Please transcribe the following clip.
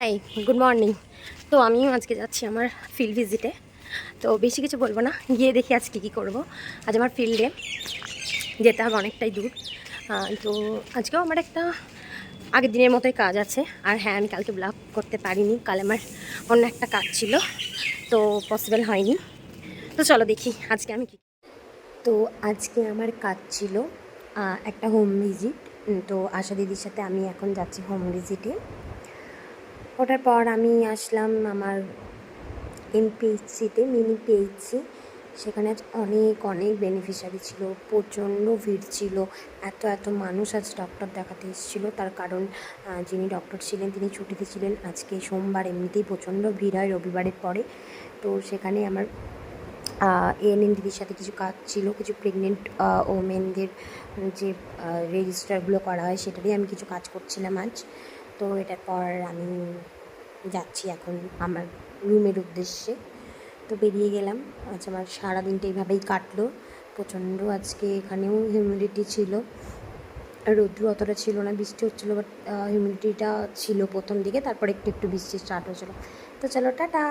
High, good morning. তো আমিও আজকে যাচ্ছি আমার ফিল্ড ভিজিটে। তো বেশি কিছু বলবো না, গিয়ে দেখি আজ কী করবো। আজ আমার ফিল্ডে যেতে হবে অনেকটাই দূর। তো আজকেও আমার একটা আগের দিনের মতোই কাজ আছে। আর হ্যাঁ, আমি কালকে ব্লগ করতে পারিনি, কাল আমার অন্য একটা কাজ ছিল, তো পসিবল হয়নি। তো চলো দেখি আজকে আমি কী। তো আজকে আমার কাজ ছিল একটা হোম ভিজিট। তো আশা দিদির সাথে আমি এখন যাচ্ছি হোম ভিজিটে। ওটার পর আমি আসলাম আমার এমপিএইচসিতে, মিনি পিএইচসি। সেখানে আজ অনেক অনেক বেনিফিশিয়ারি ছিল, প্রচণ্ড ভিড় ছিল। এত মানুষ আজ ডক্টর দেখাতে এসেছিলো। তার কারণ যিনি ডক্টর ছিলেন তিনি ছুটিতে ছিলেন। আজকে সোমবার, এমনিতেই প্রচণ্ড ভিড় হয় রবিবারের পরে। তো সেখানে আমার এএনএম দিদির সাথে কিছু কাজ ছিল, কিছু প্রেগনেন্ট ওমেনদের যে রেজিস্টারগুলো করা হয় সেটারই আমি কিছু কাজ করছিলাম আজ। তো এটার পর আমি যাচ্ছি এখন আমার রুমের উদ্দেশ্যে। তো বেরিয়ে গেলাম। আজ আমার সারাদিনটা এইভাবেই কাটলো। প্রচণ্ড আজকে এখানেও হিউমিডিটি ছিল, রৌদ্র অতটা ছিল না, বৃষ্টি হচ্ছিলো, বাট হিউমিডিটিটা ছিল প্রথম দিকে। তারপরে একটু একটু বৃষ্টি স্টার্ট হয়েছিলো। তো চলো টাটা।